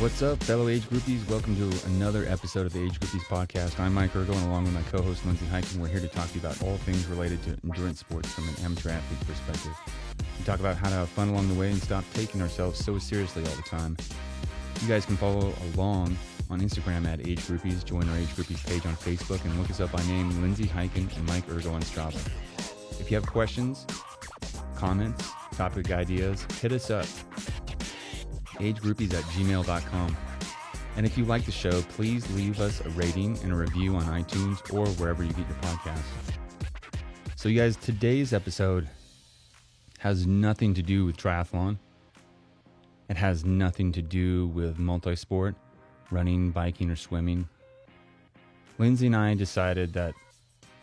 What's up, fellow age groupies? Welcome to another episode of the Age Groupies podcast. I'm Mike Ergo, and along with my co-host Lindsay Hiking, we're here to talk to you about all things related to endurance sports from an amateur athlete perspective. We talk about how to have fun along the way and stop taking ourselves so seriously all the time. You guys can follow along on Instagram at Age Groupies, join our Age Groupies page on Facebook, and look us up by name, Lindsay Hiking and Mike Ergo on Strava. If you have questions, comments, topic ideas, hit us up. agegroupies@gmail.com. And if you like the show, please leave us a rating and a review on iTunes or wherever you get your podcasts. So you guys, today's episode has nothing to do with triathlon. It has nothing to do with multi-sport, running, biking, or swimming. Lindsay and I decided that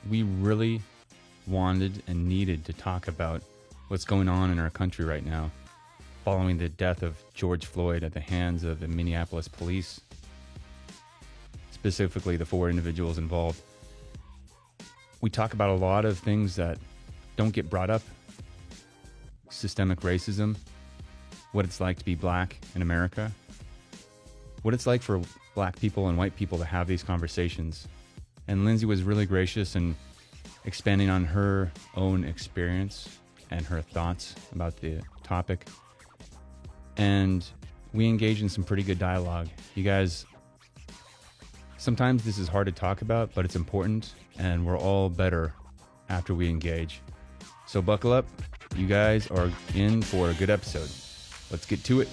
we really wanted and needed to talk about what's going on in our country right now, following the death of George Floyd at the hands of the Minneapolis police, specifically the 4 individuals involved. We talk about a lot of things that don't get brought up: systemic racism, what it's like to be black in America, what it's like for black people and white people to have these conversations. And Lindsay was really gracious in expanding on her own experience and her thoughts about the topic. And we engage in some pretty good dialogue. You guys, sometimes this is hard to talk about, but it's important, and we're all better after we engage. So buckle up. You guys are in for a good episode. Let's get to it.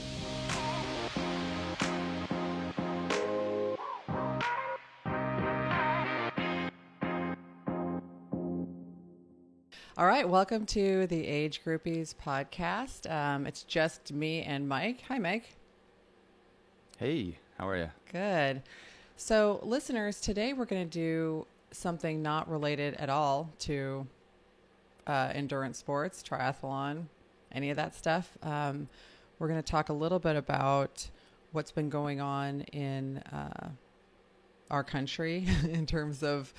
All right, welcome to the Age Groupies podcast. It's just me and Mike. Hi, Mike. Hey, how are you? Good. So, listeners, today we're going to do something not related at all to endurance sports, triathlon, any of that stuff. We're going to talk a little bit about what's been going on in our country in terms of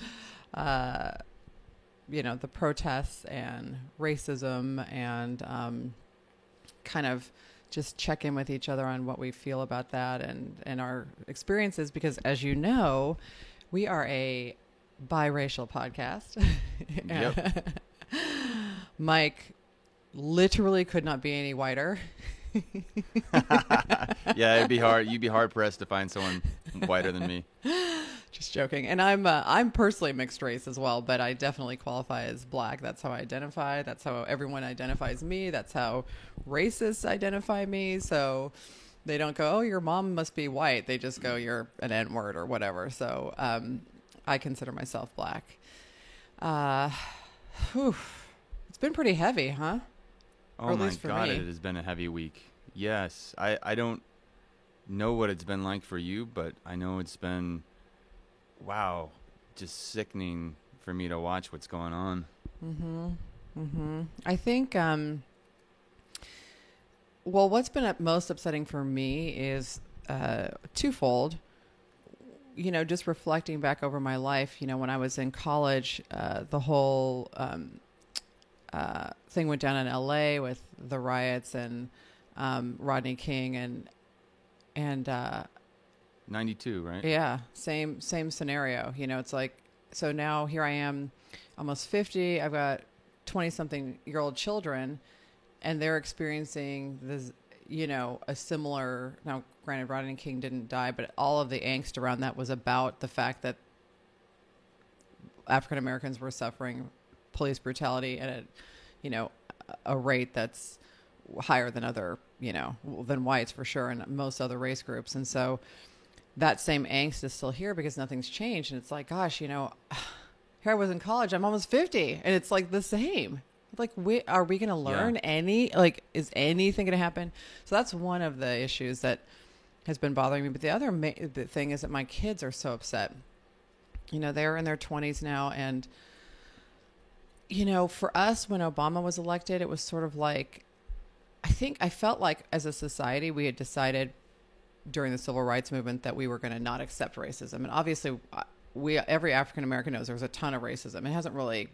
the protests and racism, and kind of just check in with each other on what we feel about that and our experiences, because as you know, we are a biracial podcast. Yep. Mike literally could not be any whiter. Yeah, it'd be hard. You'd be hard pressed to find someone whiter than me. Just joking. And I'm personally mixed race as well, but I definitely qualify as black. That's how I identify. That's how everyone identifies me. That's how racists identify me. So they don't go, "Oh, your mom must be white." They just go, "You're an N-word," or whatever. So I consider myself black. It's been pretty heavy, huh? Oh my God, it has been a heavy week. Yes. I don't know what it's been like for you, but I know it's been, wow, just sickening for me to watch what's going on. I think, what's been most upsetting for me is twofold. Just reflecting back over my life, when I was in college, the whole thing went down in LA with the riots and Rodney King and 92, right? Yeah, same scenario. It's like, so now here I am, almost 50. I've got 20-something-year-old children, and they're experiencing this, a similar. Now, granted, Rodney King didn't die, but all of the angst around that was about the fact that African Americans were suffering police brutality at a rate that's higher than other, than whites for sure, and most other race groups. And so that same angst is still here because nothing's changed. And it's like, gosh, here I was in college, I'm almost 50, and it's like the same. Like, are we going to learn is anything going to happen? So that's one of the issues that has been bothering me. But the other the thing is that my kids are so upset. They're in their 20s now, and for us, when Obama was elected, it was sort of like, I felt like as a society, we had decided during the civil rights movement that we were going to not accept racism. And obviously every African American knows there's a ton of racism. It hasn't really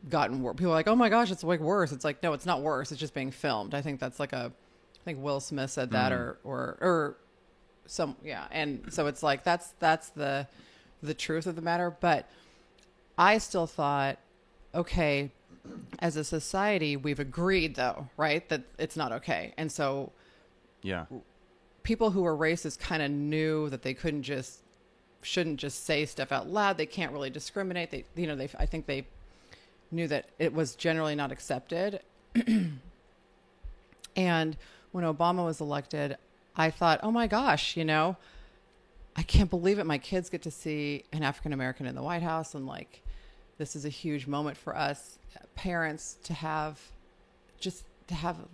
gotten worse. People are like, "Oh my gosh, it's like worse." It's like, no, it's not worse. It's just being filmed. I think that's like I think Will Smith said that, or And so it's like that's the truth of the matter. But I still thought, okay, as a society, we've agreed though, right, that it's not okay. And so Yeah. people who are racist kind of knew that they shouldn't just say stuff out loud. They can't really discriminate. I think they knew that it was generally not accepted. And when Obama was elected, I thought, oh my gosh, I can't believe it. My kids get to see an African American in the White House. And like, this is a huge moment for us parents to have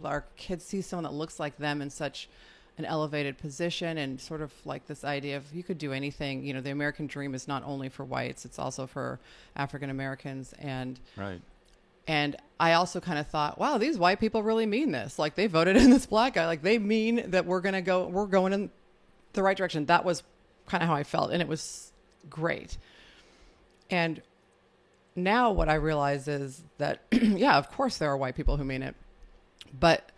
our kids see someone that looks like them in such an elevated position, and sort of like this idea of you could do anything. The American dream is not only for whites, it's also for African Americans. And right. And I also kind of thought, wow, these white people really mean this. Like, they voted in this black guy. Like, they mean that we're going in the right direction. That was kind of how I felt. And it was great. And now what I realize is that, yeah, of course there are white people who mean it, but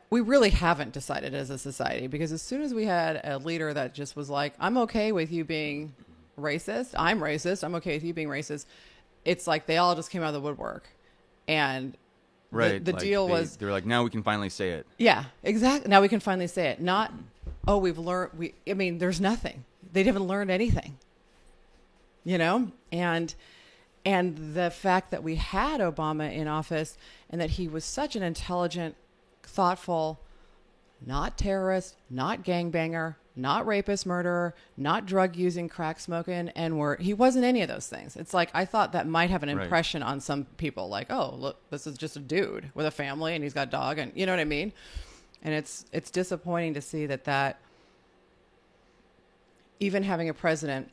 we really haven't decided as a society, because as soon as we had a leader that just was like, I'm okay with you being racist. I'm racist. I'm okay with you being racist. It's like they all just came out of the woodwork. And right. the deal was, they were like, now we can finally say it. Yeah, exactly. Now we can finally say it. Not, oh, we've learned, there's nothing. They haven't learned anything, and the fact that we had Obama in office and that he was such an intelligent, thoughtful, not terrorist, not gangbanger, not rapist, murderer, not drug using, crack smoking, N-word. He wasn't any of those things. It's like, I thought that might have an impression on some people, like, oh, look, this is just a dude with a family and he's got a dog, and you know what I mean? And it's disappointing to see that even having a president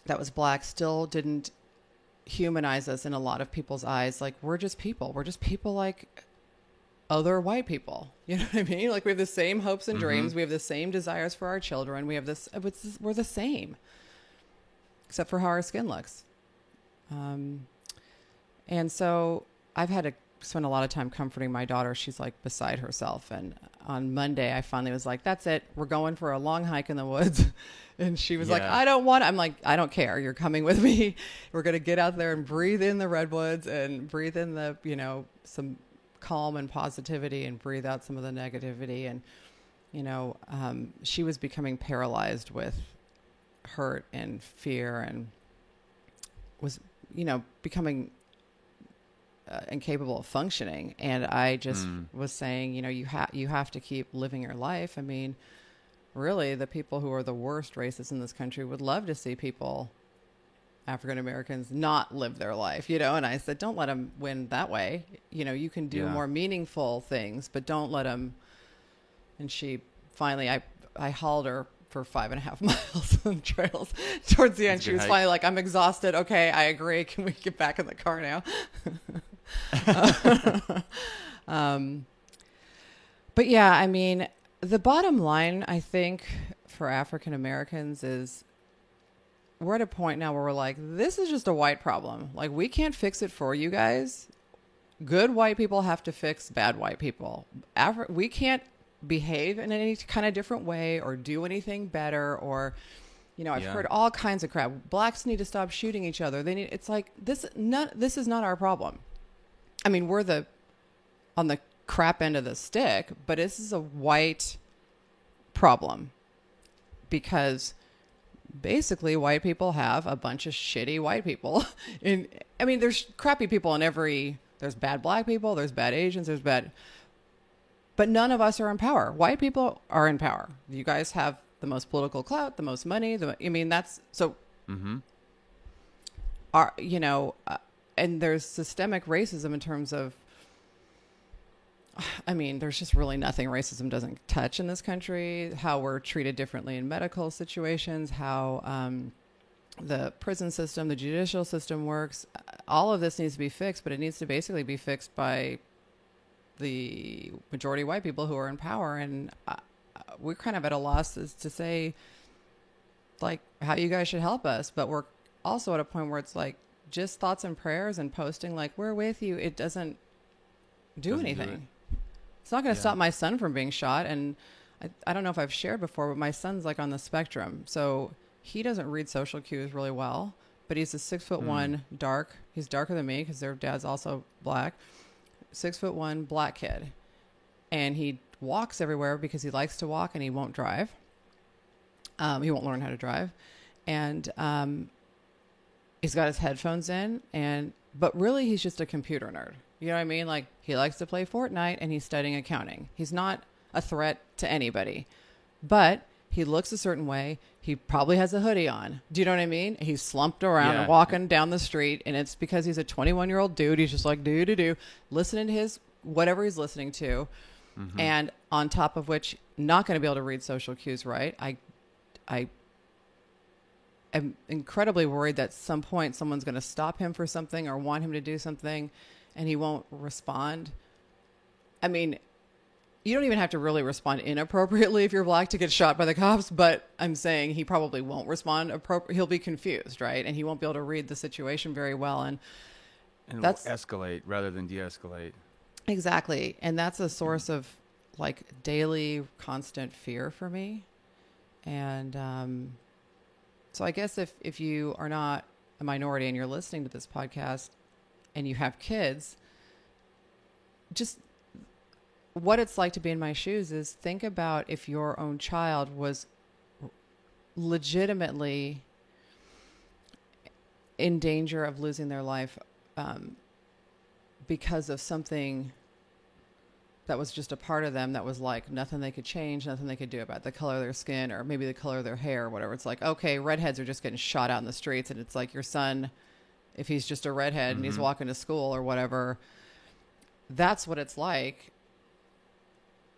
that was black still didn't humanize us in a lot of people's eyes. Like, we're just people. We're just people like other white people. You know what I mean? Like, we have the same hopes and dreams. We have the same desires for our children. We're the same, except for how our skin looks. And so I've had to spend a lot of time comforting my daughter. She's like beside herself. And on Monday, I finally was like, that's it. We're going for a long hike in the woods. And she was like, I don't want it. I'm like, I don't care. You're coming with me. We're going to get out there and breathe in the redwoods and breathe in the, some calm and positivity, and breathe out some of the negativity. And, she was becoming paralyzed with hurt and fear, and was, becoming incapable of functioning. And I just was saying, you have to keep living your life. I mean, really, the people who are the worst racists in this country would love to see people, African Americans, not live their life, and I said, don't let them win that way. You can do more meaningful things, but don't let them. And she finally, I hauled her for 5.5 miles on trails. Towards the end, she was finally like, I'm exhausted. Okay, I agree. Can we get back in the car now? But yeah, I mean, the bottom line, I think, for African Americans is we're at a point now where we're like, this is just a white problem. Like, we can't fix it for you guys. Good white people have to fix bad white people. We can't behave in any kind of different way or do anything better, or, I've heard all kinds of crap. Blacks need to stop shooting each other. It's like, this is not our problem. I mean, we're on the crap end of the stick, but this is a white problem, because basically white people have a bunch of shitty white people. There's crappy people there's bad black people, there's bad Asians, but none of us are in power. White people are in power. You guys have the most political clout, the most money. That's so. And there's systemic racism in terms of, there's just really nothing racism doesn't touch in this country. How we're treated differently in medical situations, how the prison system, the judicial system works. All of this needs to be fixed, but it needs to basically be fixed by the majority white people who are in power. And we're kind of at a loss as to say, like, how you guys should help us. But we're also at a point where it's like, just thoughts and prayers and posting like, we're with you. It doesn't do anything. It's not going to stop my son from being shot. And I don't know if I've shared before, but my son's like on the spectrum. So he doesn't read social cues really well, but he's a 6'1", dark. He's darker than me because their dad's also black. 6'1", black kid. And he walks everywhere because he likes to walk and he won't drive. He won't learn how to drive. And he's got his headphones in, but really he's just a computer nerd. You know what I mean? Like, he likes to play Fortnite and he's studying accounting. He's not a threat to anybody, but he looks a certain way. He probably has a hoodie on. Do you know what I mean? He's slumped around and walking down the street, and it's because he's a 21-year-old dude. He's just like, listening to his, whatever he's listening to. Mm-hmm. And on top of which, not going to be able to read social cues, right? I am incredibly worried that at some point someone's going to stop him for something or want him to do something, and he won't respond. I mean, you don't even have to really respond inappropriately if you're black to get shot by the cops, but I'm saying he probably won't respond appropriately. He'll be confused, right? And he won't be able to read the situation very well. And that's escalate rather than de-escalate. Exactly. And that's a source of like daily constant fear for me. And so I guess if you are not a minority and you're listening to this podcast and you have kids, just what it's like to be in my shoes is think about if your own child was legitimately in danger of losing their life because of something that was just a part of them that was like nothing they could change, nothing they could do about it. The color of their skin or maybe the color of their hair or whatever. It's like, okay, redheads are just getting shot out in the streets, and it's like your son, if he's just a redhead and he's walking to school or whatever, that's what it's like.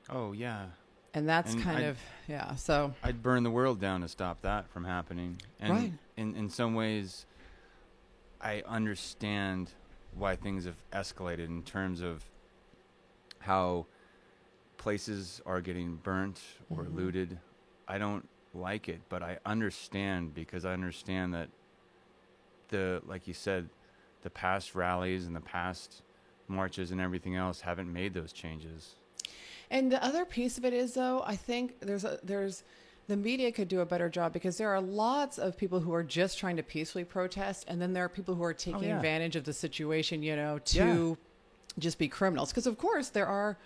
Oh, yeah. And that's so I'd burn the world down to stop that from happening. And right. in some ways, I understand why things have escalated in terms of how places are getting burnt or looted. I don't like it, but I understand because I understand that like you said, the past rallies and the past marches and everything else haven't made those changes. And the other piece of it is, though, I think there's the media could do a better job because there are lots of people who are just trying to peacefully protest, and then there are people who are taking advantage of the situation, to just be criminals. Because of course there are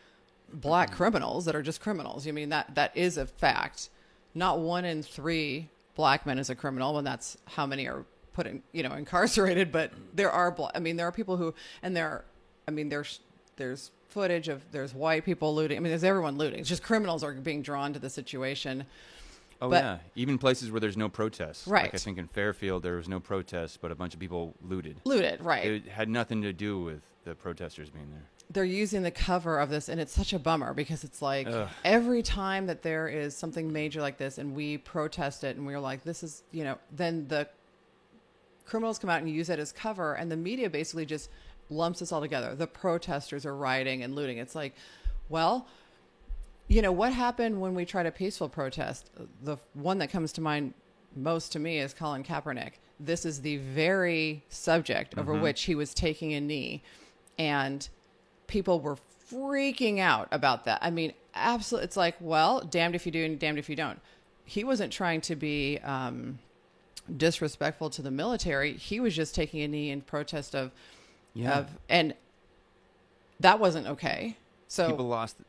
black criminals that are just criminals. I mean that is a fact. Not 1 in 3 black men is a criminal, and that's how many are put in, incarcerated. But there are there are people who, and there's footage of there's white people looting. I mean, there's everyone looting. It's just criminals are being drawn to the situation. Oh, yeah. Even places where there's no protests. Right. Like I think in Fairfield, there was no protests, but a bunch of people looted. Right. It had nothing to do with the protesters being there. They're using the cover of this, and it's such a bummer because it's like every time that there is something major like this and we protest it and we're like, this is, then the criminals come out and use it as cover, and the media basically just lumps us all together. The protesters are rioting and looting. It's like, well, what happened when we tried a peaceful protest? The one that comes to mind most to me is Colin Kaepernick. This is the very subject over which he was taking a knee, and people were freaking out about that. I mean, absolutely. It's like, well, damned if you do and damned if you don't. He wasn't trying to be disrespectful to the military. He was just taking a knee in protest and that wasn't okay. So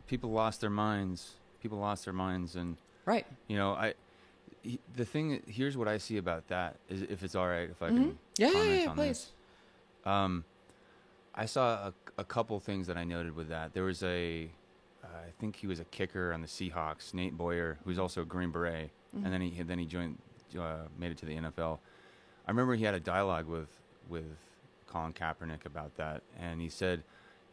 people lost their minds. People lost their minds, and right. Here's what I see about that. Is if it's all right if I can comment on please. This. I saw a couple things that I noted with that. There was I think he was a kicker on the Seahawks, Nate Boyer, who's also a Green Beret, and then he joined, made it to the NFL. I remember he had a dialogue with Colin Kaepernick about that, and he said,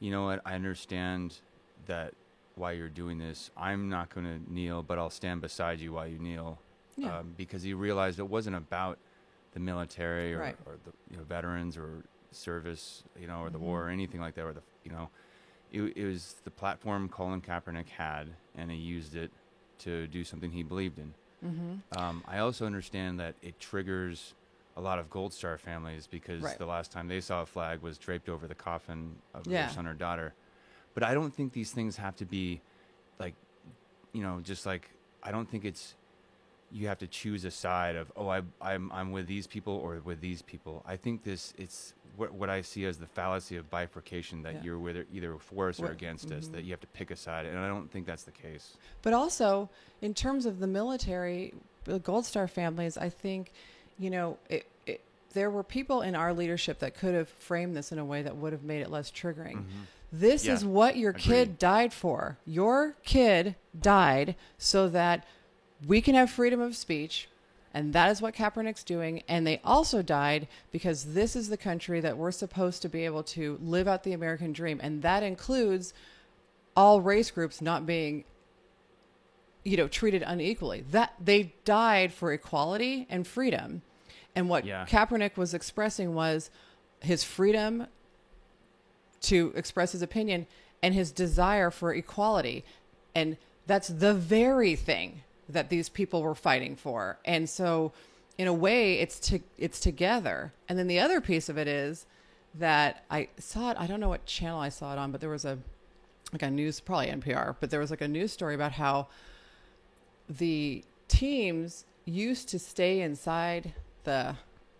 "You know what? I understand that why you're doing this. I'm not going to kneel, but I'll stand beside you while you kneel." Yeah. Because he realized it wasn't about the military or the veterans or service, or the war or anything like that, or it was the platform Colin Kaepernick had, and he used it to do something he believed in. I also understand that it triggers a lot of Gold Star families because the last time they saw a flag was draped over the coffin of their son or daughter. But I don't think these things have to be like just like, I don't think it's, you have to choose a side of, I'm with these people or with these people. I think it's what I see as the fallacy of bifurcation, that you're either for us or against us, that you have to pick a side. And I don't think that's the case. But also, in terms of the military, the Gold Star families, I think, there were people in our leadership that could have framed this in a way that would have made it less triggering. Mm-hmm. This is what your kid died for. Your kid died so that we can have freedom of speech, and that is what Kaepernick's doing. And they also died because this is the country that we're supposed to be able to live out the American dream, and that includes all race groups not being, treated unequally. That they died for equality and freedom. And what Kaepernick was expressing was his freedom to express his opinion and his desire for equality. And that's the very thing that these people were fighting for. And so in a way it's together. And then the other piece of it is that I saw it, I don't know what channel I saw it on, but there was a news, probably NPR, but there was a news story about how the teams used to stay inside the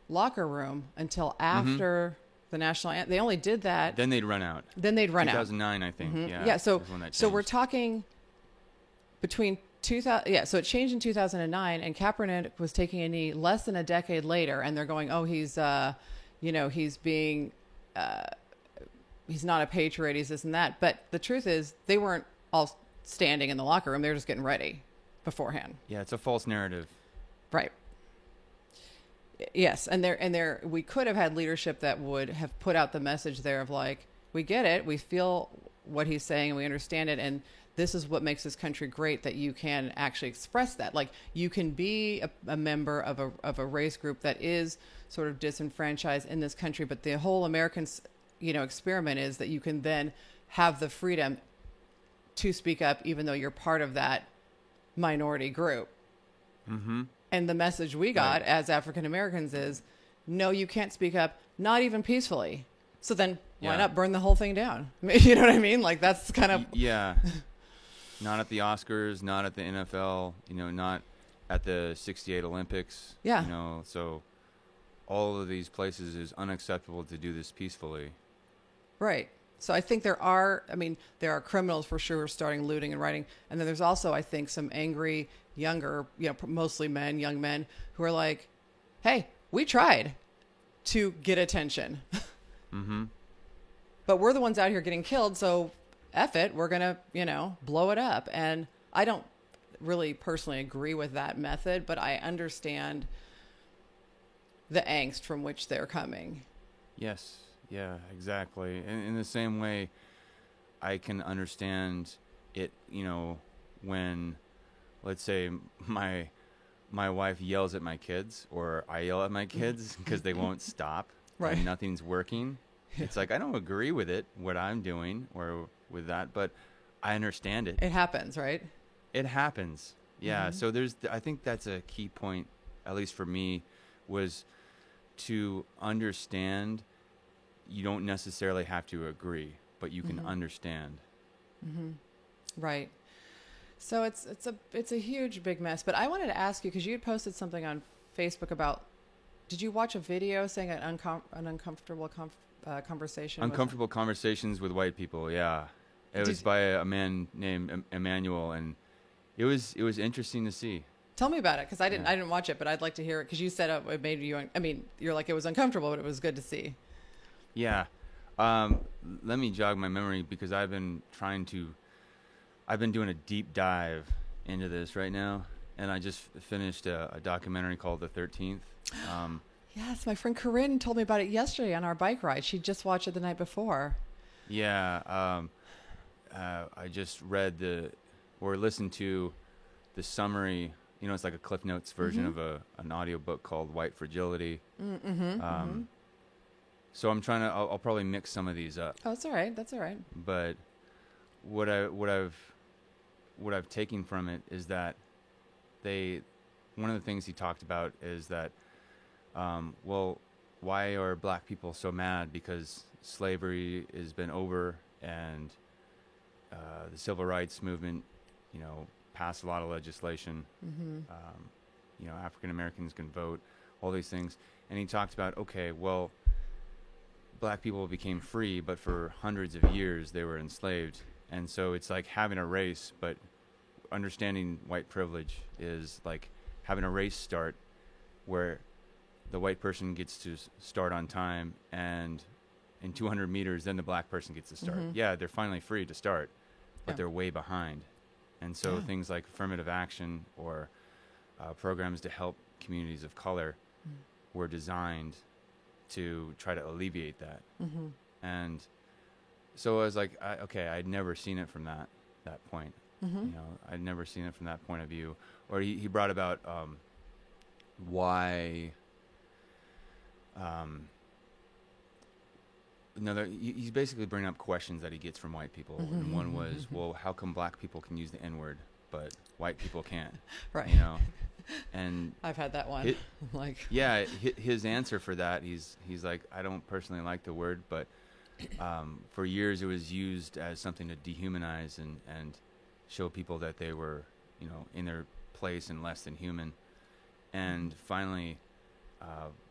locker room until after the national anthem. They only did that. Then they'd run out. 2009, I think. Mm-hmm. Yeah. Yeah. So we're talking between 2000. So it changed in 2009, and Kaepernick was taking a knee less than a decade later, and they're going, "Oh, he's, he's being, he's not a patriot. He's this and that." But the truth is, they weren't all standing in the locker room. They were just getting ready beforehand. Yeah, it's a false narrative. Right. Yes, and there we could have had leadership that would have put out the message there of like, we get it, we feel what he's saying, and we understand it, and this is what makes this country great, that you can actually express that. Like, you can be a member of a race group that is sort of disenfranchised in this country, but the whole American experiment is that you can then have the freedom to speak up, even though you're part of that minority group. Mm-hmm. And the message we got as African Americans is, no, you can't speak up, not even peacefully. So then why not burn the whole thing down? You know what I mean? Like, that's kind of... Yeah. Not at the Oscars, not at the NFL, not at the 68 Olympics. Yeah. So all of these places is unacceptable to do this peacefully. Right. So I think there are criminals for sure starting looting and rioting. And then there's also, I think, some angry, younger, mostly men, young men who are like, hey, we tried to get attention. Mm-hmm. But we're the ones out here getting killed. So F it, we're going to, blow it up. And I don't really personally agree with that method, but I understand the angst from which they're coming. Yes. Yeah, exactly. And in the same way, I can understand it, when, let's say, my wife yells at my kids, or I yell at my kids because they won't stop, right? And nothing's working. It's like, I don't agree with it, what I'm doing, or with that, but I understand it. It happens, right? It happens. Yeah. Mm-hmm. So I think that's a key point, at least for me, was to understand. You don't necessarily have to agree, but you can understand. Mm-hmm. Right. So it's a huge, big mess. But I wanted to ask you, because you had posted something on Facebook about, did you watch a video saying an uncomfortable conversation? Uncomfortable conversations with white people, yeah. It was by a man named Emmanuel, and it was interesting to see. Tell me about it, because I didn't watch it, but I'd like to hear it, because you said it made you, you're like, it was uncomfortable, but it was good to see. Yeah. Let me jog my memory, because I've been doing a deep dive into this right now, and I just finished a documentary called The 13th. Yes, my friend Corinne told me about it yesterday on our bike ride. She just watched it the night before. Yeah. I just listened to the summary. It's like a Cliff Notes version of an audio book called White Fragility. So I'm trying to. I'll probably mix some of these up. Oh, that's all right. That's all right. But what I've taken from it is that one of the things he talked about is that, why are black people so mad? Because slavery has been over, and the civil rights movement, pass a lot of legislation. You know, African Americans can vote, all these things. And he talked about, okay, well, black people became free, but for hundreds of years they were enslaved. And so it's like having a race, but understanding white privilege is like having a race start where the white person gets to start on time, and in 200 meters, then the black person gets to start. Yeah, they're finally free to start, but they're way behind. And so things like affirmative action or programs to help communities of color were designed to try to alleviate that. And so I was like, okay, I'd never seen it from that point. You know, I'd never seen it from that point of view. Or he brought about why. He's basically bringing up questions that he gets from white people, and one was, well, how come black people can use the N-word, but white people can't? Right. You know, and I've had that one. Like, yeah, his answer for that, he's like, I don't personally like the word, but for years it was used as something to dehumanize and show people that they were, you know, in their place and less than human. And finally,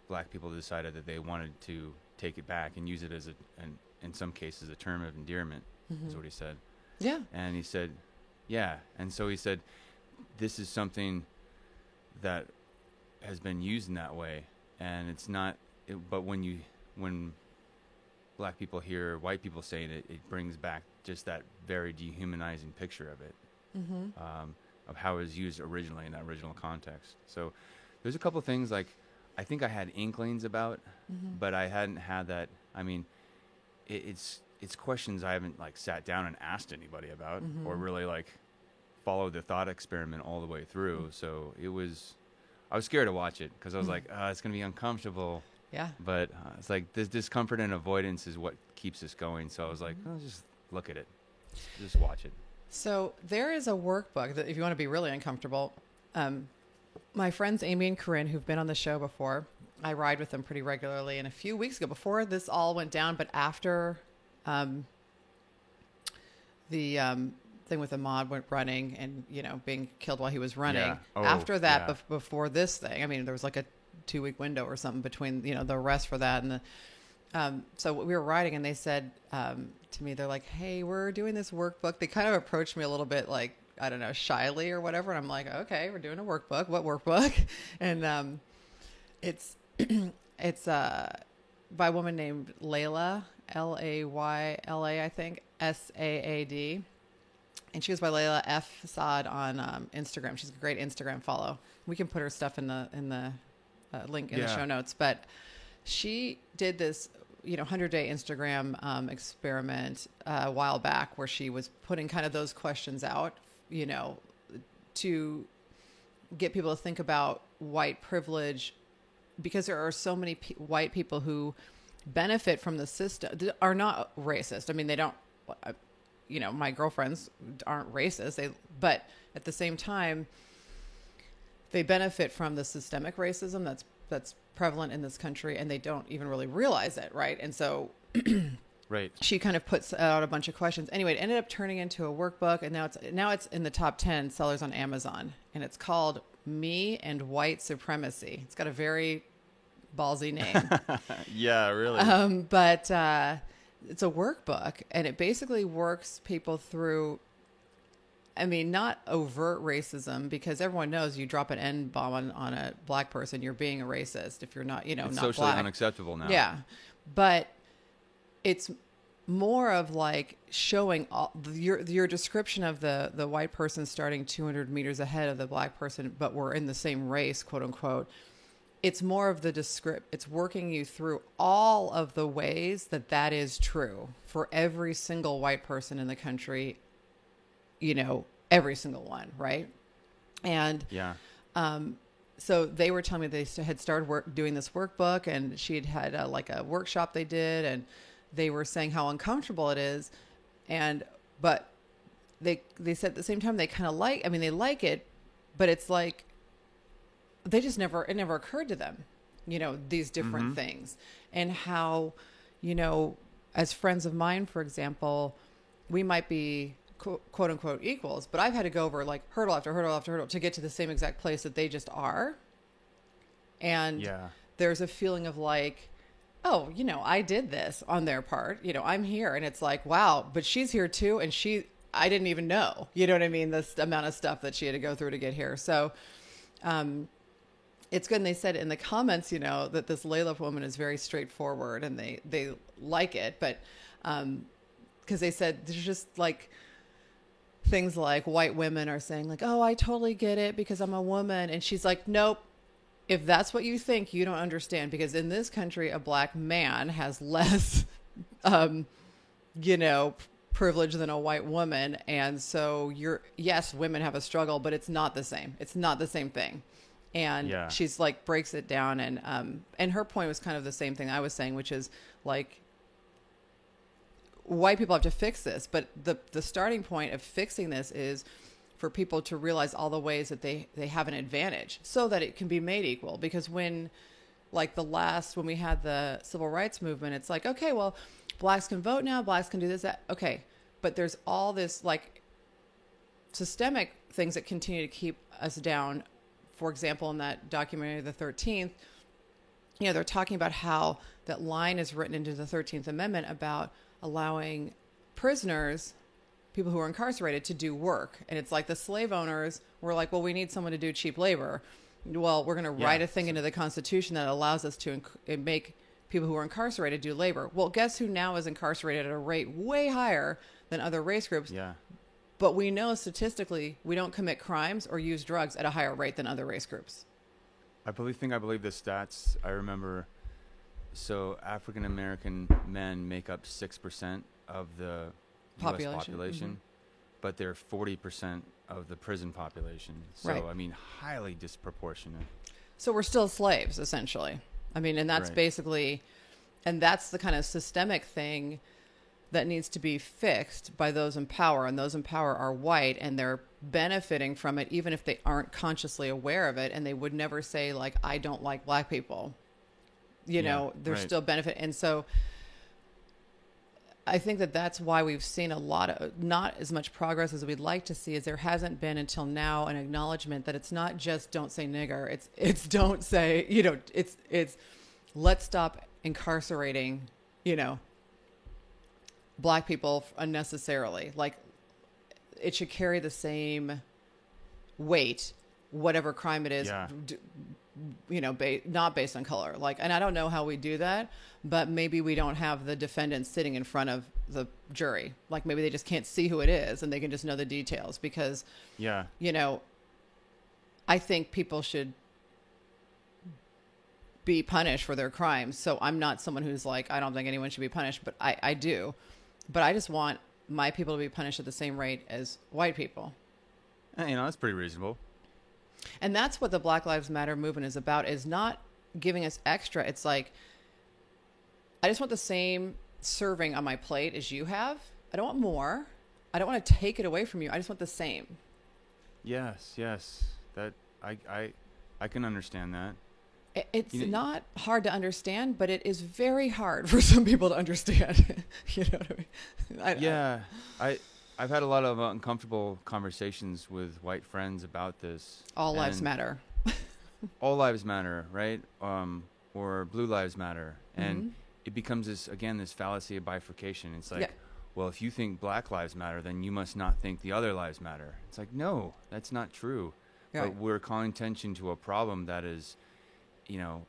black people decided that they wanted to take it back and use it as in some cases, a term of endearment, is what he said. Yeah. And he said, yeah. And so he said, this is something that has been used in that way. And it's not, but when black people hear white people saying it, it brings back just that very dehumanizing picture of it, of how it was used originally in that original context. So there's a couple of things like I think I had inklings about, but I hadn't had that. I mean, it's questions I haven't like sat down and asked anybody about or really like followed the thought experiment all the way through. So I was scared to watch it because I was like, it's going to be uncomfortable. Yeah. But it's like this discomfort and avoidance is what keeps us going. So I was like, just look at it. Just watch it. So there is a workbook that if you want to be really uncomfortable, my friends Amy and Corinne, who've been on the show before, I ride with them pretty regularly. And a few weeks ago, before this all went down, but after the thing with Ahmaud went running and, you know, being killed while he was running, after that, before this thing, I mean, there was like a 2-week window or something between, you know, the arrest for that and the so we were riding and they said to me, they're like, hey, we're doing this workbook. They kind of approached me a little bit like, I don't know, shyly or whatever. And I'm like, okay, we're doing a workbook. What workbook? And it's by a woman named Layla, Layla, I think, Saad. And she goes by Layla F. Saad on Instagram. She's a great Instagram follow. We can put her stuff in the link in the show notes. But she did this, 100-day Instagram experiment a while back where she was putting kind of those questions out, to get people to think about white privilege, because there are so many white people who benefit from the system, are not racist. I mean, they don't, my girlfriends aren't racist, but at the same time, they benefit from the systemic racism that's prevalent in this country, and they don't even really realize it, right? And so right. She kind of puts out a bunch of questions. Anyway, it ended up turning into a workbook, and now it's in the top 10 sellers on Amazon, and it's called Me and White Supremacy. It's got a very ballsy name. Yeah, really. But it's a workbook, and it basically works people through, I mean, not overt racism, because everyone knows you drop an N-bomb on a black person, you're being a racist if you're not, it's not socially black. Unacceptable now. Yeah. But it's more of like showing your description of the white person starting 200 meters ahead of the black person, but we're in the same race, quote unquote. It's more of the it's working you through all of the ways that is true for every single white person in the country, every single one. Right. And, yeah. So they were telling me they had started doing this workbook, and she had like a workshop they did, and they were saying how uncomfortable it is. But they said at the same time, they kind of they like it, but it's like, it never occurred to them, these different things, and how, as friends of mine, for example, we might be quote unquote equals, but I've had to go over like hurdle after hurdle after hurdle to get to the same exact place that they just are. And there's a feeling of like, oh, you know, I did this on their part, you know, I'm here. And it's like, wow, but she's here too. And I didn't even know, you know what I mean? This amount of stuff that she had to go through to get here. So, it's good. And they said in the comments, you know, that this Layla woman is very straightforward and they like it, but, cause they said there's just like things like white women are saying like, oh, I totally get it because I'm a woman. And she's like, nope. If that's what you think, you don't understand, because in this country, a black man has less, you know, privilege than a white woman. And so yes, women have a struggle, but it's not the same. It's not the same thing. And she's like, breaks it down. And her point was kind of the same thing I was saying, which is like, white people have to fix this. But the starting point of fixing this is for people to realize all the ways that they have an advantage so that it can be made equal. Because when we had the civil rights movement, it's like, okay, well, blacks can vote now, blacks can do this, that. Okay. But there's all this like systemic things that continue to keep us down. For example, in that documentary, The 13th, you know, they're talking about how that line is written into the 13th Amendment about allowing prisoners, people who are incarcerated, to do work. And it's like the slave owners were like, well, we need someone to do cheap labor. Well, we're going to write a thing into the Constitution that allows us to make people who are incarcerated do labor. Well, guess who now is incarcerated at a rate way higher than other race groups? Yeah. But we know statistically we don't commit crimes or use drugs at a higher rate than other race groups. I believe the stats. I remember. So African American men make up 6% of the population. US population, but they're 40% of the prison population. So, I mean, highly disproportionate. So we're still slaves, essentially. I mean, and that's basically, and that's the kind of systemic thing that needs to be fixed by those in power. And those in power are white, and they're benefiting from it, even if they aren't consciously aware of it. And they would never say, like, I don't like black people. You know, they're still benefit. And so I think that's why we've seen a lot of, not as much progress as we'd like to see, as there hasn't been until now an acknowledgement that it's not just don't say nigger. It's don't say, you know, it's let's stop incarcerating, you know, black people unnecessarily. Like, it should carry the same weight, whatever crime it is, you know, not based on color. Like, and I don't know how we do that, but maybe we don't have the defendant sitting in front of the jury. Like, maybe they just can't see who it is and they can just know the details because, you know, I think people should be punished for their crimes. So I'm not someone who's like, I don't think anyone should be punished, but I do. But I just want my people to be punished at the same rate as white people. You know, that's pretty reasonable. And that's what the Black Lives Matter movement is about, is not giving us extra. It's like, I just want the same serving on my plate as you have. I don't want more. I don't want to take it away from you. I just want the same. Yes. That I can understand that. It's not hard to understand, but it is very hard for some people to understand. You know what I mean? I've had a lot of uncomfortable conversations with white friends about this. All lives matter. All lives matter, right? Or blue lives matter. And it becomes this fallacy of bifurcation. It's like, well, if you think black lives matter, then you must not think the other lives matter. It's like, no, that's not true. Right. But we're calling attention to a problem that is, you know,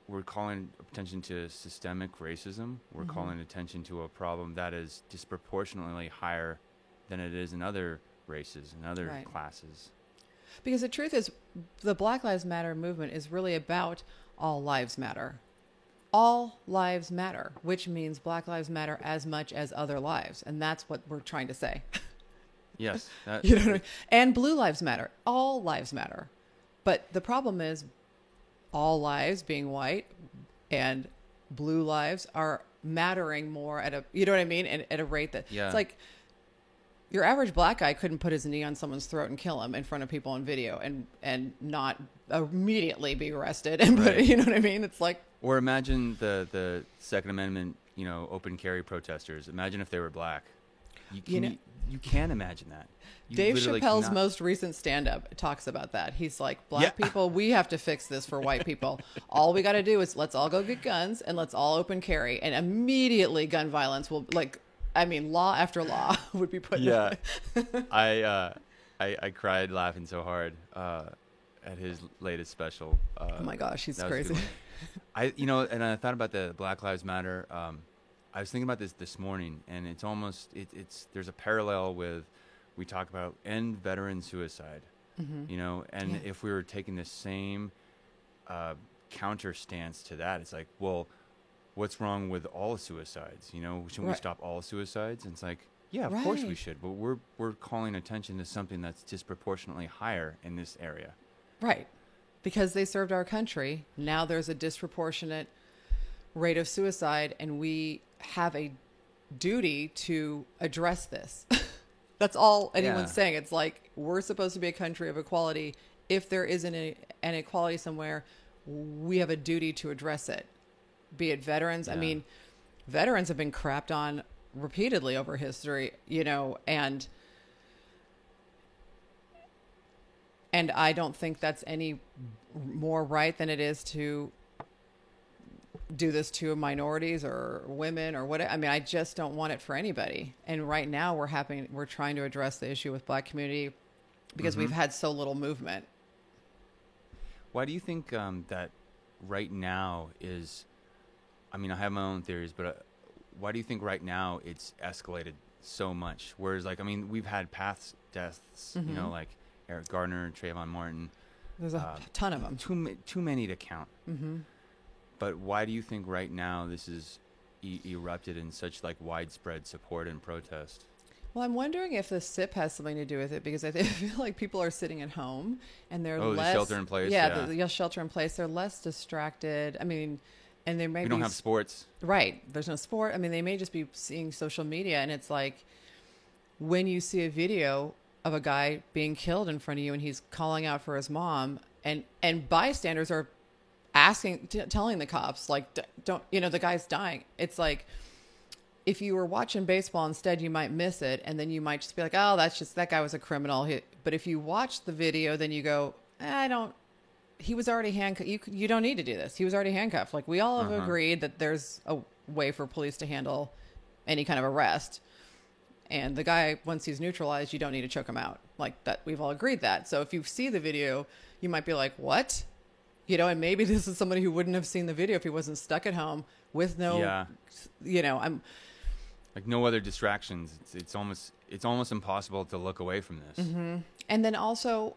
we're calling attention to systemic racism. We're calling attention to a problem that is disproportionately higher than it is in other races and other classes. Because the truth is, the Black Lives Matter movement is really about all lives matter. All lives matter, which means Black lives matter as much as other lives. And that's what we're trying to say. Yes. You know what I mean? And blue lives matter. All lives matter. But the problem is, all lives being white and blue lives are mattering more at a, you know what I mean? And at a rate that it's like, your average black guy couldn't put his knee on someone's throat and kill him in front of people on video and not immediately be arrested. And you know what I mean? It's like, or imagine the Second Amendment, you know, open carry protesters. Imagine if they were black. You can't imagine that. You Dave literally Chappelle's cannot. most recent stand-up talks about that. He's like, black people, we have to fix this for white people. All we got to do is let's all go get guns and let's all open carry. And immediately gun violence will, law after law would be put Yeah. in. I cried laughing so hard at his latest special. Oh my gosh, he's that was a good crazy. one. And I thought about the Black Lives Matter. I was thinking about this morning, and it's almost there's a parallel with, we talk about end veteran suicide, and if we were taking the same counter stance to that, it's like, well, what's wrong with all suicides? Shouldn't we stop all suicides? And it's like, yeah, of course we should, but we're calling attention to something that's disproportionately higher in this area. Right. Because they served our country. Now there's a disproportionate rate of suicide, and we have a duty to address this. That's all anyone's saying. It's like, we're supposed to be a country of equality. If there is an inequality somewhere, we have a duty to address it. Be it veterans. I mean, veterans have been crapped on repeatedly over history, and I don't think that's any more right than it is to do this to minorities or women or whatever. I mean, I just don't want it for anybody. And right now we're trying to address the issue with black community because we've had so little movement. Why do you think that right now is, I have my own theories, but why do you think right now it's escalated so much? Whereas we've had past deaths, like Eric Gardner, Trayvon Martin. There's a ton of them. Too many to count. Mm-hmm. But why do you think right now this is erupted in such widespread support and protest? Well, I'm wondering if the SIP has something to do with it, because I feel like people are sitting at home and they're less... the shelter in place. Yeah, the shelter in place. They're less distracted. And they may We don't have sports. Right. There's no sport. They may just be seeing social media, and it's like when you see a video of a guy being killed in front of you and he's calling out for his mom, and bystanders are telling the cops, don't, the guy's dying. It's like, if you were watching baseball instead, you might miss it. And then you might just be like, oh, that guy was a criminal. But if you watch the video, then you go, he was already handcuffed. You don't need to do this. He was already handcuffed. We all have agreed that there's a way for police to handle any kind of arrest. And the guy, once he's neutralized, you don't need to choke him out. That. We've all agreed that. So if you see the video, you might be like, what? And maybe this is somebody who wouldn't have seen the video if he wasn't stuck at home with no, I'm no other distractions. It's almost impossible to look away from this. Mm-hmm. And then also,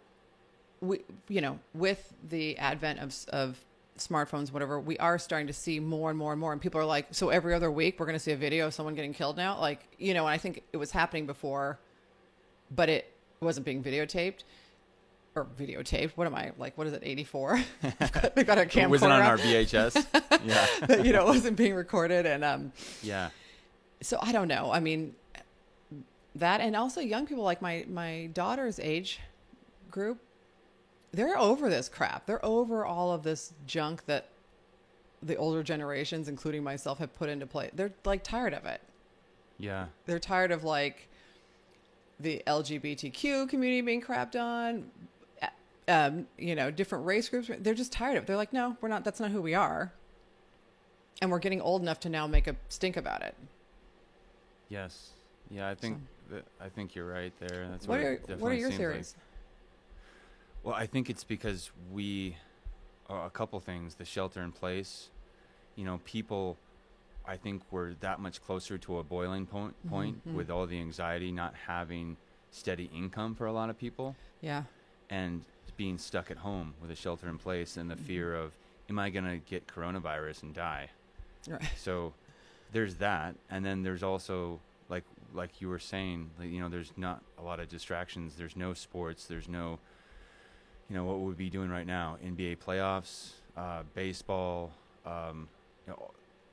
with the advent of smartphones, whatever, we are starting to see more and more and more. And people are like, so every other week we're going to see a video of someone getting killed now? And I think it was happening before, but it wasn't being videotaped. Or videotaped. What am I, what is it, 84? We've got a camcorder. It wasn't on our VHS. Yeah. It wasn't being recorded. And yeah. So I don't know. That, and also young people like my daughter's age group, they're over this crap. They're over all of this junk that the older generations, including myself, have put into play. They're tired of it. Yeah. They're tired of the LGBTQ community being crapped on, different race groups. They're just tired of it. They're like, no, we're not. That's not who we are. And we're getting old enough to now make a stink about it. Yes. Yeah, I think you're right there. That's what are your seems theories? Well, I think it's because a couple things. The shelter in place, people, I think we're that much closer to a boiling point with all the anxiety, not having steady income for a lot of people. Yeah. And being stuck at home with a shelter in place and the fear of, am I going to get coronavirus and die? Right. So there's that. And then there's also, like you were saying, there's not a lot of distractions. There's no sports. There's no, what we'd be doing right now, NBA playoffs, baseball,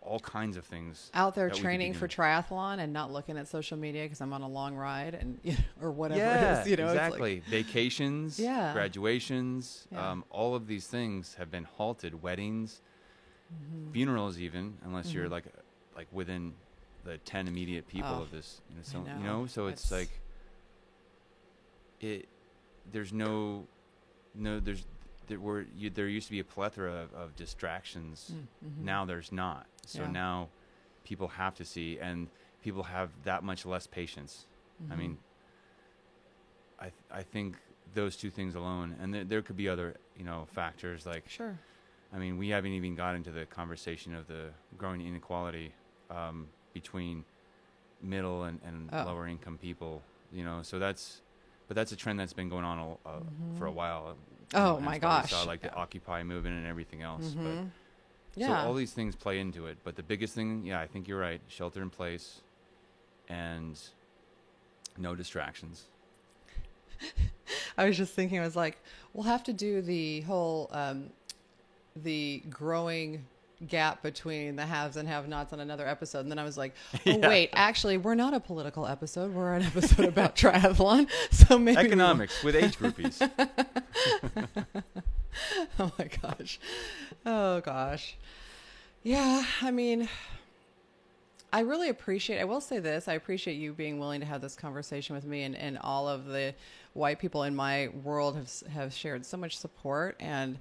all kinds of things. Out there training for triathlon and not looking at social media because I'm on a long ride and or whatever it is. Exactly. Vacations, graduations, Yeah. All of these things have been halted. Weddings, funerals, even unless you're like within the 10 immediate people of this, so, so it's like there's there used to be a plethora of distractions. Now there's not. So now people have to see, and people have that much less patience. I mean, I think those two things alone, and there could be other, factors like, sure. I mean, we haven't even got into the conversation of the growing inequality between middle and lower income people, so that's a trend that's been going on for a while. Oh my gosh. Saw, like the Occupy movement and everything else. But, yeah. So all these things play into it. But the biggest thing, I think you're right, shelter in place and no distractions. I was just thinking, I was like, we'll have to do the whole, the growing gap between the haves and have-nots on another episode. And then I was like, wait, actually, we're not a political episode. We're an episode about triathlon. So maybe economics with age groupies. Oh my gosh. Oh gosh. Yeah. I mean, I really appreciate, I will say this, I appreciate you being willing to have this conversation with me, and all of the white people in my world have shared so much support, and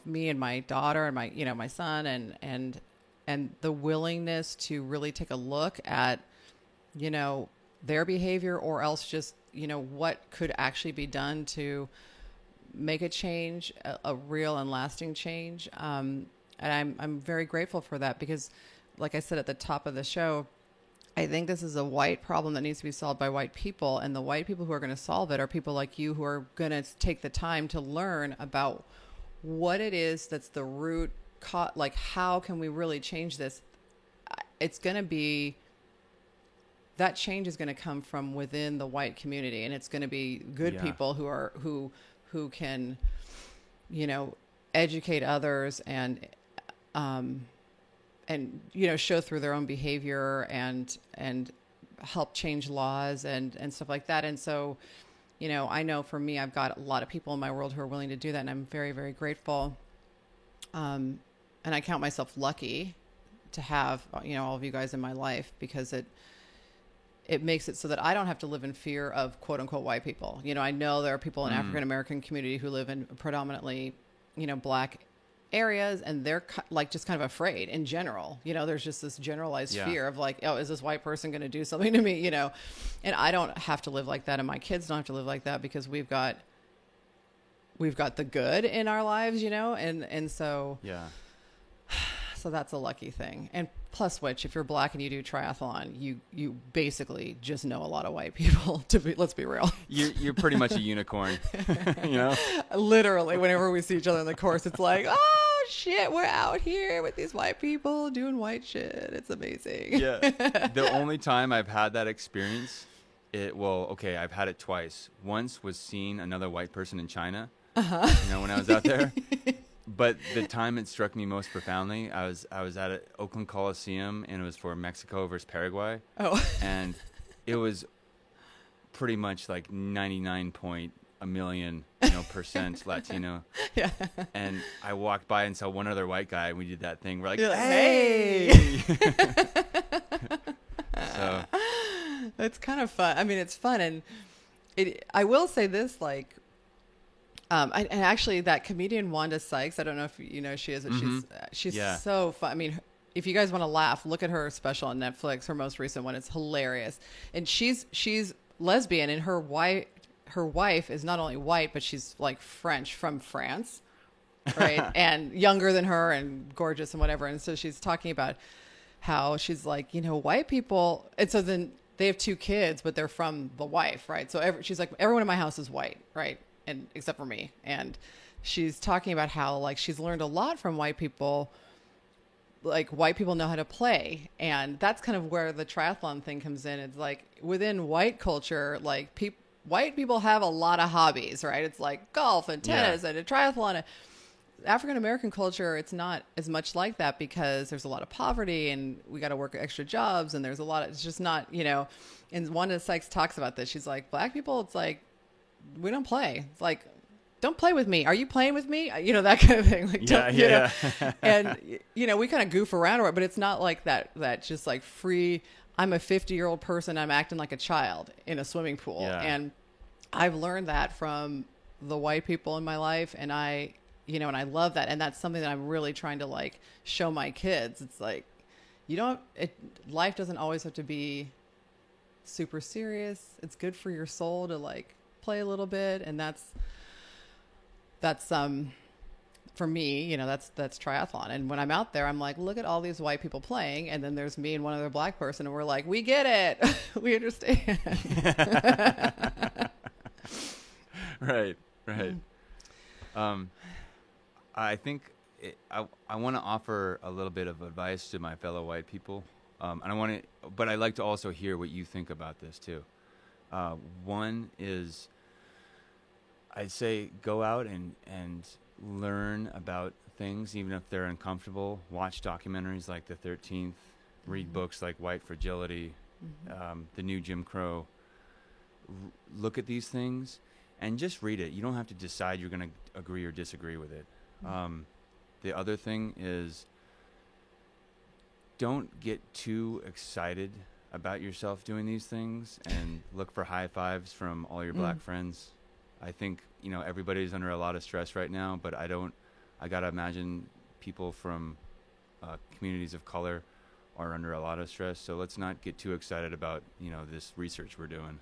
me and my daughter and my, my son, and the willingness to really take a look at, their behavior, or else just, what could actually be done to make a change, a real and lasting change. And I'm very grateful for that, because like I said at the top of the show, I think this is a white problem that needs to be solved by white people, and the white people who are going to solve it are people like you, who are going to take the time to learn about what it is that's the root like how can we really change this. It's going to be, that change is going to come from within the white community, and it's going to be good people who can, educate others and show through their own behavior and help change laws and stuff like that. And so, I know for me, I've got a lot of people in my world who are willing to do that, and I'm very, very grateful. And I count myself lucky to have, all of you guys in my life, because it makes it so that I don't have to live in fear of quote unquote white people. I know there are people in African American community who live in predominantly, Black areas, and they're like just kind of afraid in general. There's just this generalized fear of like, oh, is this white person going to do something to me? And I don't have to live like that, and my kids don't have to live like that, because we've got the good in our lives, and so so that's a lucky thing. And plus, which, if you're Black and you do triathlon, you basically just know a lot of white people. Let's be real. You're pretty much a unicorn. Literally, whenever we see each other in the course, it's like, oh shit, we're out here with these white people doing white shit. It's amazing. Yeah. The only time I've had that experience, I've had it twice. Once was seeing another white person in China. When I was out there. But the time it struck me most profoundly, I was at Oakland Coliseum, and it was for Mexico versus Paraguay. Oh. And it was pretty much like 99.1% Latino. Yeah. And I walked by and saw one other white guy, and we did that thing. We're like, hey! So it's kind of fun. I mean, it's fun. And I will say this, like, and actually, that comedian Wanda Sykes, I don't know if you know she is, but she's so fun. I mean, if you guys want to laugh, look at her special on Netflix, her most recent one. It's hilarious. And she's lesbian, and her wife is not only white, but she's like French, from France, right? And younger than her, and gorgeous and whatever. And so she's talking about how she's like, white people, and so then they have 2 kids, but they're from the wife, right? So she's like, everyone in my house is white, right? And except for me. And she's talking about how, like, she's learned a lot from white people. Like, white people know how to play, and that's kind of where the triathlon thing comes in. It's like, within white culture, like, white people have a lot of hobbies, right? It's like golf and tennis and a triathlon. African American culture, it's not as much like that, because there's a lot of poverty, and we got to work extra jobs, and there's a lot of, it's just not, and Wanda Sykes talks about this. She's like, Black people, it's like, we don't play. It's like, don't play with me. Are you playing with me? You know, that kind of thing. Like, Yeah. And, you know, we kind of goof around, but it's not like that just like free, I'm a 50-year-old person, I'm acting like a child in a swimming pool. Yeah. And I've learned that from the white people in my life. And I love that. And that's something that I'm really trying to like show my kids. It's like, life doesn't always have to be super serious. It's good for your soul to like play a little bit. And that's for me, you know, that's triathlon. And when I'm out there, I'm like, look at all these white people playing. And then there's me and one other black person. And we're like, we get it. We understand. Right. I think I want to offer a little bit of advice to my fellow white people. But I'd like to also hear what you think about this too. One is, I'd say go out and learn about things, even if they're uncomfortable. Watch documentaries like The 13th, read books like White Fragility, The New Jim Crow. Look at these things and just read it. You don't have to decide you're going to agree or disagree with it. The other thing is, don't get too excited about yourself doing these things and look for high fives from all your black friends. I think, you know, everybody's under a lot of stress right now, but I got to imagine people from communities of color are under a lot of stress. So let's not get too excited about, you know, this research we're doing.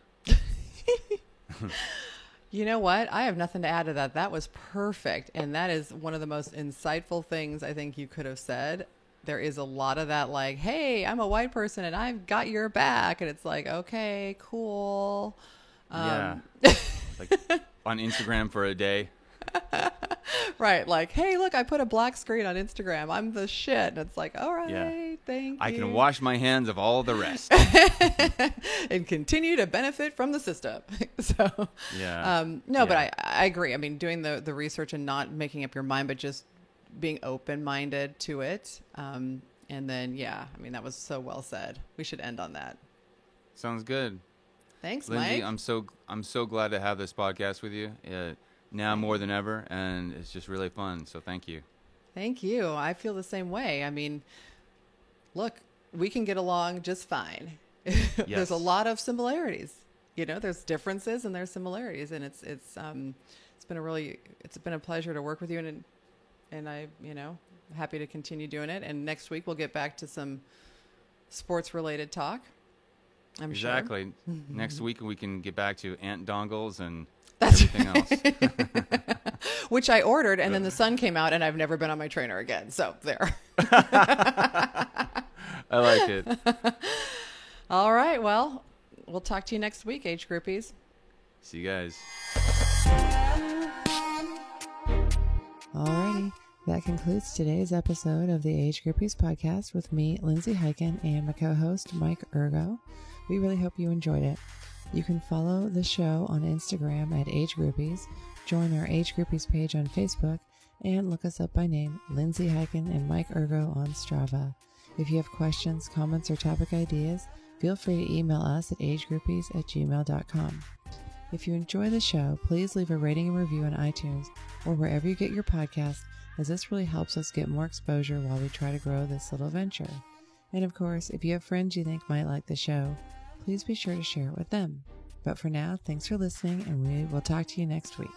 You know what? I have nothing to add to that. That was perfect. And that is one of the most insightful things I think you could have said. There is a lot of that, like, hey, I'm a white person and I've got your back. And it's like, okay, cool. Yeah. Like on Instagram for a day. Right. Like, hey, look, I put a black screen on Instagram. I'm the shit. And it's like, all right, thank you. I can wash my hands of all the rest. And continue to benefit from the system. So, but I agree. I mean, doing the research and not making up your mind, but just being open-minded to it. And then, I mean, that was so well said. We should end on that. Sounds good. Thanks, Lindsay, Mike. I'm so glad to have this podcast with you. Now more than ever, and it's just really fun. So thank you. Thank you. I feel the same way. I mean, look, we can get along just fine. Yes. There's a lot of similarities. You know, there's differences and there's similarities, and it's been a pleasure to work with you, and I, you know, happy to continue doing it. And next week we'll get back to some sports related talk. I'm exactly. Sure. Next week we can get back to ant dongles and everything else. Which I ordered, and then the sun came out, and I've never been on my trainer again. So there. I like it. All right. Well, we'll talk to you next week, age groupies. See you guys. Alrighty. That concludes today's episode of the Age Groupies podcast with me, Lindsay Hyken, and my co-host, Mike Ergo. We really hope you enjoyed it. You can follow the show on Instagram at Age Groupies, join our Age Groupies page on Facebook, and look us up by name, Lindsay Hyken and Mike Ergo on Strava. If you have questions, comments, or topic ideas, feel free to email us at agegroupies@gmail.com. If you enjoy the show, please leave a rating and review on iTunes or wherever you get your podcast, as this really helps us get more exposure while we try to grow this little venture. And of course, if you have friends you think might like the show, please be sure to share it with them. But for now, thanks for listening, and we will talk to you next week.